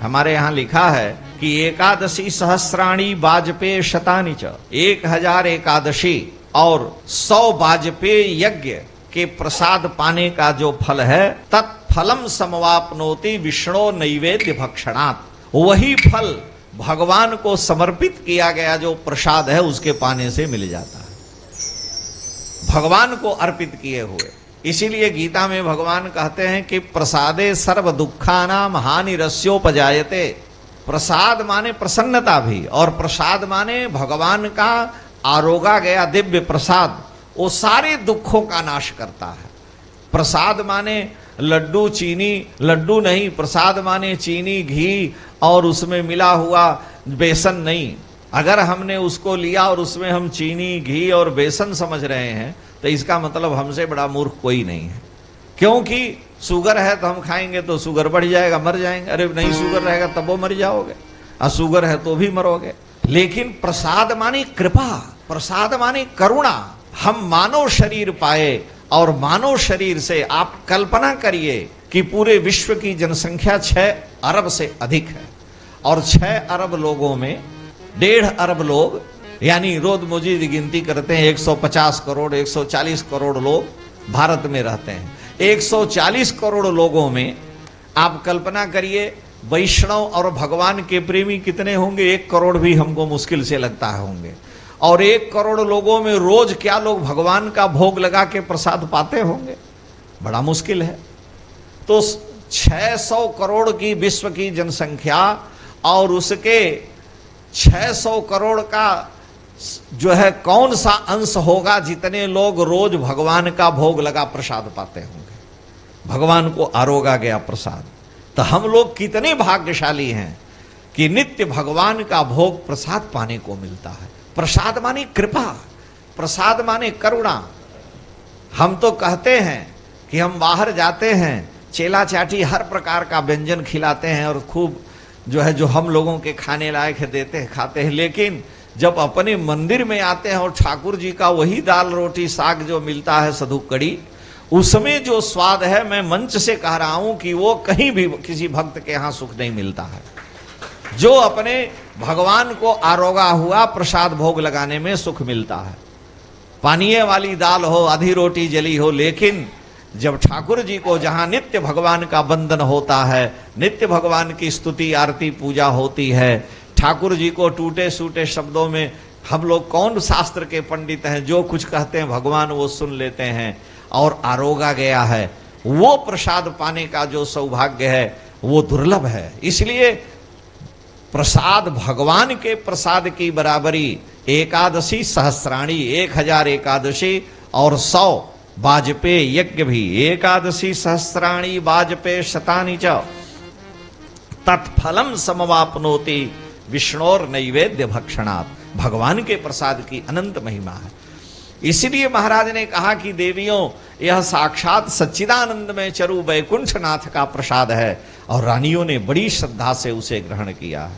हमारे यहाँ लिखा है कि एकादशी सहस्राणी वाजपेय शतानि च, 1000 एकादशी और 100 वाजपेय यज्ञ के प्रसाद पाने का जो फल है, तत्फलम समवाप्नोति विष्णु नैवेद्य भक्षणात्, वही फल भगवान को समर्पित किया गया जो प्रसाद है उसके पाने से मिल जाता है, भगवान को अर्पित किए हुए। इसीलिए गीता में भगवान कहते हैं कि प्रसादे सर्व दुखानाम हानिरस्योपजायते। प्रसाद माने प्रसन्नता भी, और प्रसाद माने भगवान का आरोगा गया दिव्य प्रसाद, वो सारे दुखों का नाश करता है। प्रसाद माने लड्डू चीनी, लड्डू नहीं, प्रसाद माने चीनी घी और उसमें मिला हुआ बेसन नहीं। अगर हमने उसको लिया और उसमें हम चीनी घी और बेसन समझ रहे हैं तो इसका मतलब हमसे बड़ा मूर्ख कोई नहीं है। क्योंकि शुगर है तो हम खाएंगे तो शुगर बढ़ जाएगा, मर जाएंगे। अरे नहीं शुगर रहेगा तब वो मर जाओगे, और शुगर है तो भी मरोगे। लेकिन प्रसाद माने कृपा, प्रसाद माने करुणा। हम मानव शरीर पाए, और मानव शरीर से आप कल्पना करिए कि पूरे विश्व की जनसंख्या 6 अरब से अधिक है, और 6 अरब लोगों में 1.5 अरब लोग, यानी रोज मौजूद गिनती करते हैं 150 करोड़ 140 करोड़ लोग भारत में रहते हैं। 140 करोड़ लोगों में आप कल्पना करिए वैष्णव और भगवान के प्रेमी कितने होंगे। 1 करोड़ भी हमको मुश्किल से लगता है होंगे। और 1 करोड़ लोगों में रोज क्या लोग भगवान का भोग लगा के प्रसाद पाते होंगे, बड़ा मुश्किल है। तो 600 करोड़ की विश्व की जनसंख्या, और उसके 600 करोड़ का जो है कौन सा अंश होगा जितने लोग रोज भगवान का भोग लगा प्रसाद पाते होंगे, भगवान को आरोगा गया प्रसाद। तो हम लोग कितने भाग्यशाली हैं कि नित्य भगवान का भोग प्रसाद पाने को मिलता है। प्रसाद माने कृपा, प्रसाद माने करुणा। हम तो कहते हैं कि हम बाहर जाते हैं, चेला चाटी हर प्रकार का व्यंजन खिलाते हैं और खूब जो है जो हम लोगों के खाने लायक है देते हैं, खाते हैं। लेकिन जब अपने मंदिर में आते हैं और ठाकुर जी का वही दाल रोटी साग जो मिलता है सधु कड़ी, उसमें जो स्वाद है, मैं मंच से कह रहा हूं कि वो कहीं भी किसी भक्त के यहां सुख नहीं मिलता है। जो अपने भगवान को आरोगा हुआ प्रसाद भोग लगाने में सुख मिलता है। पानीय वाली दाल हो, आधी रोटी जली हो, लेकिन जब ठाकुर जी को जहां नित्य भगवान का वंदन होता है, नित्य भगवान की स्तुति आरती पूजा होती है, ठाकुर जी को टूटे सूटे शब्दों में, हम लोग कौन शास्त्र के पंडित हैं, जो कुछ कहते हैं भगवान वो सुन लेते हैं और आरोगा गया है। वो प्रसाद पाने का जो सौभाग्य है वो दुर्लभ है। इसलिए प्रसाद, भगवान के प्रसाद की बराबरी एकादशी सहस्राणी, 1000 एकादशी और 100 वाजपेय यज्ञ भी। एकादशी सहस्राणी वाजपेय शतानि च तत्फलम समवाप्नोति विष्णोर नैवेद्य भक्षणात्। भगवान के प्रसाद की अनंत महिमा है। इसलिए महाराज ने कहा कि देवियों, यह साक्षात सच्चिदानंद में चरु वैकुंठनाथ का प्रसाद है, और रानियों ने बड़ी श्रद्धा से उसे ग्रहण किया है,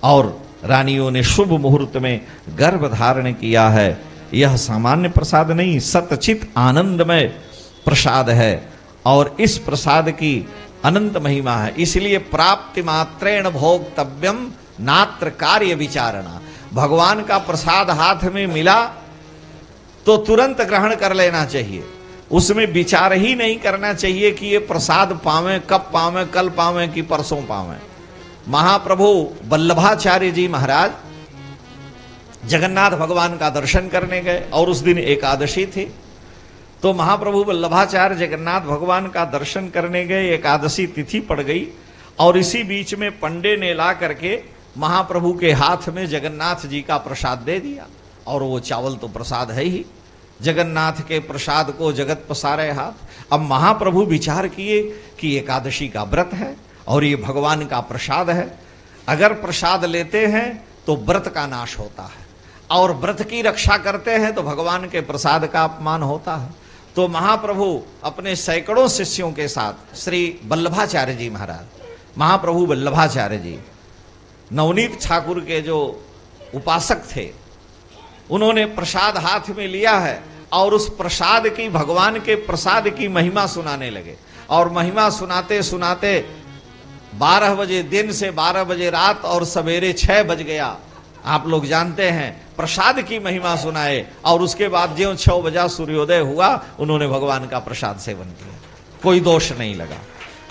और रानियों ने शुभ मुहूर्त में गर्भ धारण किया है। यह सामान्य प्रसाद नहीं, सतचित आनंदमय प्रसाद है, और इस प्रसाद की अनंत महिमा है। इसलिए प्राप्ति मात्रेण भोक्तव्यम नात्र कार्य विचारणा। भगवान का प्रसाद हाथ में मिला तो तुरंत ग्रहण कर लेना चाहिए, उसमें विचार ही नहीं करना चाहिए कि ये प्रसाद पावें, कब पावें, कल पावें कि परसों पावें। महाप्रभु वल्लभाचार्य जी महाराज जगन्नाथ भगवान का दर्शन करने गए, और उस दिन एकादशी थी। तो महाप्रभु वल्लभाचार्य जगन्नाथ भगवान का दर्शन करने गए, एकादशी तिथि पड़ गई, और इसी बीच में पंडे ने ला करके महाप्रभु के हाथ में जगन्नाथ जी का प्रसाद दे दिया। और वो चावल तो प्रसाद है ही, जगन्नाथ के प्रसाद को जगत पसारे हाथ। अब महाप्रभु विचार किए कि एकादशी का व्रत है और ये भगवान का प्रसाद है, अगर प्रसाद लेते हैं तो व्रत का नाश होता है, और व्रत की रक्षा करते हैं तो भगवान के प्रसाद का अपमान होता है। तो महाप्रभु अपने सैकड़ों शिष्यों के साथ, श्री वल्लभाचार्य जी महाराज, महाप्रभु वल्लभाचार्य जी नवनीत ठाकुर के जो उपासक थे, उन्होंने प्रसाद हाथ में लिया है, और उस प्रसाद की, भगवान के प्रसाद की महिमा सुनाने लगे। और महिमा सुनाते सुनाते 12 बजे दिन से 12 बजे रात और सवेरे 6 बज गया, आप लोग जानते हैं, प्रसाद की महिमा सुनाए और उसके बाद ज्यों 6 बजा सूर्योदय हुआ उन्होंने भगवान का प्रसाद सेवन किया, कोई दोष नहीं लगा।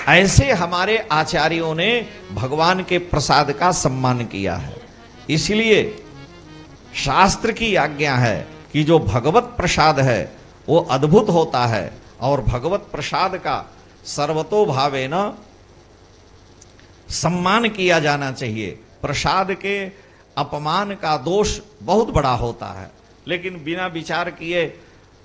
ऐसे हमारे आचार्यों ने भगवान के प्रसाद का सम्मान किया है। इसलिए शास्त्र की आज्ञा है कि जो भगवत प्रसाद है वो अद्भुत होता है और भगवत प्रसाद का सर्वतोभावेन सम्मान किया जाना चाहिए। प्रसाद के अपमान का दोष बहुत बड़ा होता है, लेकिन बिना विचार किए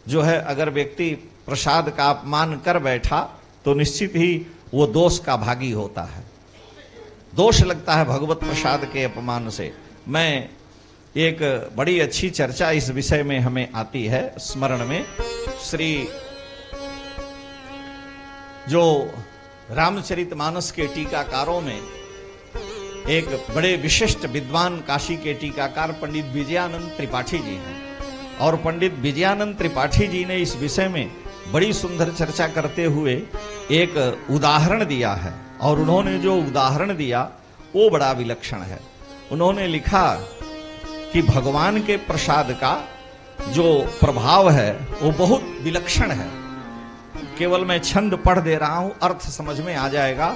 जो है अगर व्यक्ति प्रसाद का अपमान कर बैठा तो निश्चित ही वो दोष का भागी होता है, दोष लगता है भगवत प्रसाद के अपमान से। मैं एक बड़ी अच्छी चर्चा इस विषय में हमें आती है स्मरण में। श्री जो रामचरितमानस के टीकाकारों में एक बड़े विशिष्ट विद्वान काशी के टीकाकार पंडित विजयानंद त्रिपाठी जी हैं, और पंडित विजयानंद त्रिपाठी जी ने इस विषय में बड़ी सुंदर चर्चा करते हुए एक उदाहरण दिया है, और उन्होंने जो उदाहरण दिया वो बड़ा विलक्षण है। उन्होंने लिखा कि भगवान के प्रसाद का जो प्रभाव है वो बहुत विलक्षण है। केवल मैं छंद पढ़ दे रहा हूं, अर्थ समझ में आ जाएगा।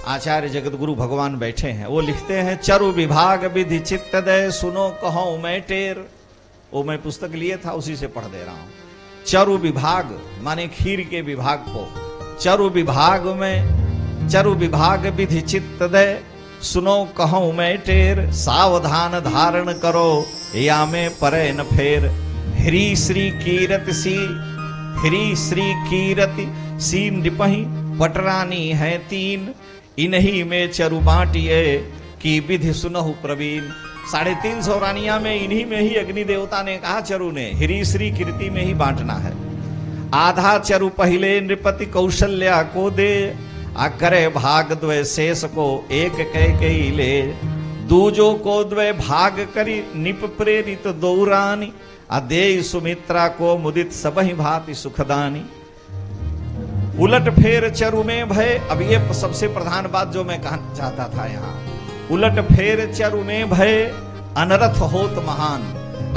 आचार्य जगत गुरु भगवान बैठे हैं, वो लिखते हैं, चरु विभाग विधि चित्त दय सुनो कहो मैं टेर। वो मैं पुस्तक लिए था उसी से पढ़ दे रहा हूं। चरु विभाग माने खीर के विभाग को, चरु विभाग में चरु विभाग विधि चित्त दय सुनो कहूं मैं टेर। सावधान धारण करो या में परे न फेर। हरि श्री कीरत सी हरि श्री कीरति सी निपही पटरानी है 3। इन्हीं में चरु बांटिए की विधि सुनहु प्रवीण। 350 रानिया में इन्हीं में ही अग्नि देवता ने कहा चरु ने हरि श्री कीर्ति में ही बांटना है। आधा चरु पहले नृपति कौशल्या को दे, करे भाग द्वय शेष को एक कह ले। दूजो को द्वय भाग करी निप प्रेरित दौरानी। अदेय सुमित्रा को मुदित सबहि भांति सुखदानी। उलट फेर चरु में भय, अब ये सबसे प्रधान बात जो मैं कहना चाहता था यहाँ। उलट फेर चरु में भय अनरथ होत महान।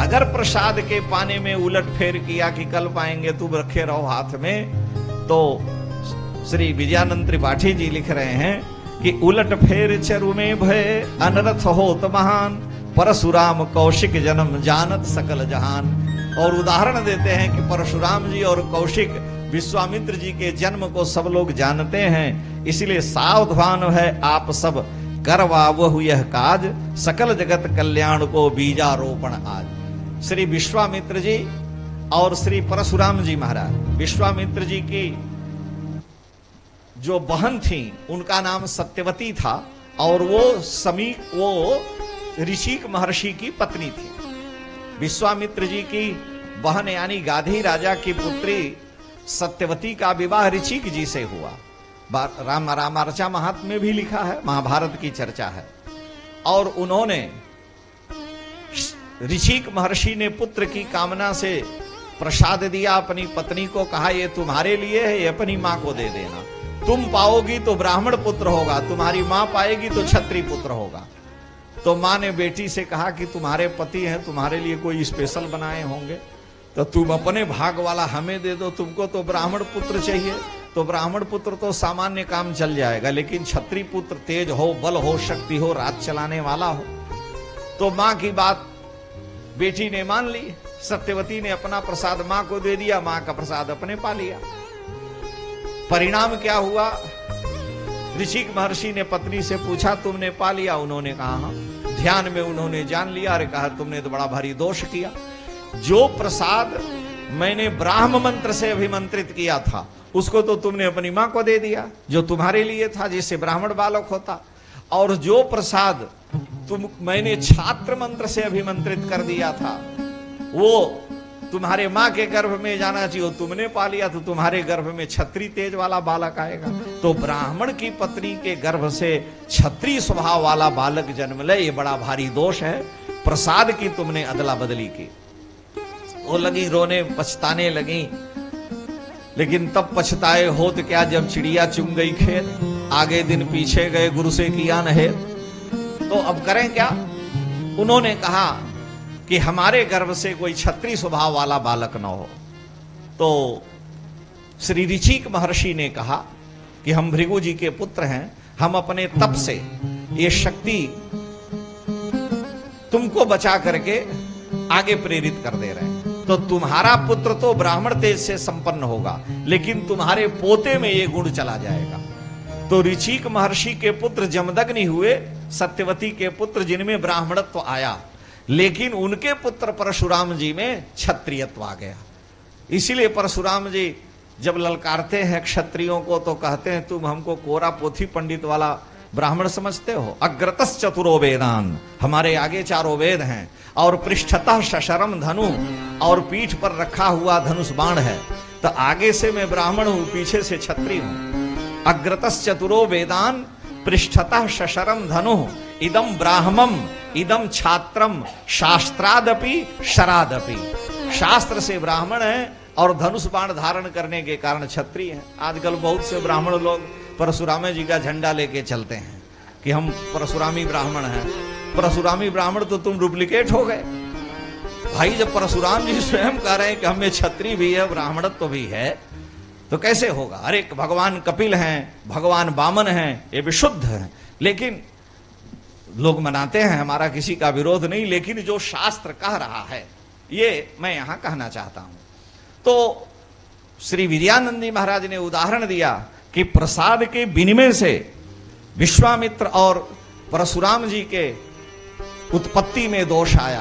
अगर प्रसाद के पाने में उलट फेर किया कि कल पाएंगे तुम रखे रहो हाथ में, तो श्री विजयानंद त्रिपाठी जी लिख रहे हैं कि उलट फेर चरु में भय अनरथ होत महान। परशुराम कौशिक जन्म जानत सकल जहान। और उदाहरण देते हैं कि परशुराम जी और कौशिक विश्वामित्र जी के जन्म को सब लोग जानते हैं, इसलिए सावधान है आप सब करवावहु यह काज। सकल जगत कल्याण को बीजारोपण आज। श्री विश्वामित्र जी और श्री परशुराम जी महाराज, विश्वामित्र जी की जो बहन थी उनका नाम सत्यवती था, और वो ऋषिक महर्षि की पत्नी थी। विश्वामित्र जी की बहन यानी गाधी राजा की पुत्री सत्यवती का विवाह ऋषिक जी से हुआ। रामार्चा महात्म्य में भी लिखा है, महाभारत की चर्चा है। और उन्होंने ऋषिक महर्षि ने पुत्र की कामना से प्रसाद दिया अपनी पत्नी को, कहा ये तुम्हारे लिए है, ये अपनी मां को दे देना। तुम पाओगी तो ब्राह्मण पुत्र होगा, तुम्हारी मां पाएगी तो क्षत्रिय पुत्र होगा। तो मां ने बेटी से कहा कि तुम्हारे पति हैं, तुम्हारे लिए कोई स्पेशल बनाए होंगे, तो तुम अपने भाग वाला हमें दे दो, तुमको तो ब्राह्मण पुत्र चाहिए। तो ब्राह्मण पुत्र तो सामान्य काम चल जाएगा, लेकिन क्षत्रिय पुत्र तेज हो, बल हो, शक्ति हो, राज चलाने वाला हो। तो मां की बात बेटी ने मान ली। सत्यवती ने अपना प्रसाद मां को दे दिया, मां का प्रसाद अपने पा लिया। परिणाम क्या हुआ? ऋषिक महर्षि ने पत्नी से पूछा तुमने पा लिया? उन्होंने कहा हाँ। ध्यान में उन्होंने जान लिया, अरे कहा तुमने तो बड़ा भारी दोष किया। जो प्रसाद मैंने ब्राह्म मंत्र से अभिमंत्रित किया था उसको तो तुमने अपनी मां को दे दिया, जो तुम्हारे लिए था, जिससे ब्राह्मण बालक होता। और जो प्रसाद मैंने छात्र मंत्र से अभिमंत्रित कर दिया था वो तुम्हारे मां के गर्भ में जाना चाहिए, तुमने पा लिया, तो तुम्हारे गर्भ में क्षत्रिय तेज वाला बालक आएगा। तो ब्राह्मण की पत्नी के गर्भ से क्षत्रिय स्वभाव वाला बालक जन्म ले, ये बड़ा भारी दोष है। प्रसाद की तुमने अदला बदली की। वो लगी रोने, पछताने लगी, लेकिन तब पछताए होत क्या जब चिड़िया चुंग गई खेत। आगे दिन पीछे गए गुरु से किया नहे, तो अब करें क्या? उन्होंने कहा कि हमारे गर्भ से कोई क्षत्रिय स्वभाव वाला बालक न हो। तो श्री ऋचिक महर्षि ने कहा कि हम भृगु जी के पुत्र हैं, हम अपने तप से ये शक्ति तुमको बचा करके आगे प्रेरित कर दे रहे हैं। तो तुम्हारा पुत्र तो ब्राह्मण तेज से संपन्न होगा, लेकिन तुम्हारे पोते में ये गुण चला जाएगा। तो ऋचिक महर्षि के पुत्र जमदग्नि हुए, सत्यवती के पुत्र जिनमें ब्राह्मणत्व आया, लेकिन उनके पुत्र परशुराम जी में क्षत्रियत्व आ गया। इसीलिए परशुराम जी जब ललकारते हैं क्षत्रियों को तो कहते हैं तुम हमको कोरा पोथी पंडित वाला ब्राह्मण समझते हो? अग्रतस चतुरो वेदान, हमारे आगे चारों वेद हैं, और पृष्ठतः शशरम धनु, और पीठ पर रखा हुआ धनुष बाण है। तो आगे से मैं ब्राह्मण हूं, पीछे से क्षत्रिय हूं। अग्रतस चतुरो वेदान पृष्ठतः शशरम धनु इदम ब्राह्मम इदम छात्रम शास्त्रादपि शरादपि। शास्त्र से ब्राह्मण है और धनुष बाण धारण करने के कारण क्षत्रिय है। आजकल बहुत से ब्राह्मण लोग परशुराम जी का झंडा लेके चलते हैं कि हम परशुरामी ब्राह्मण हैं। परशुरामी ब्राह्मण तो तुम डुप्लीकेट हो गए भाई। जब परशुराम जी स्वयं कह रहे हैं कि हमें क्षत्रिय भी है ब्राह्मणत्व तो भी है, तो कैसे होगा? अरे भगवान कपिल हैं, भगवान वामन हैं, ये विशुद्ध हैं। लेकिन लोग मनाते हैं, हमारा किसी का विरोध नहीं, लेकिन जो शास्त्र कह रहा है ये मैं यहां कहना चाहता हूं। तो श्री विद्यानंदी महाराज ने उदाहरण दिया कि प्रसाद के विनिमय से विश्वामित्र और परशुराम जी के उत्पत्ति में दोष आया।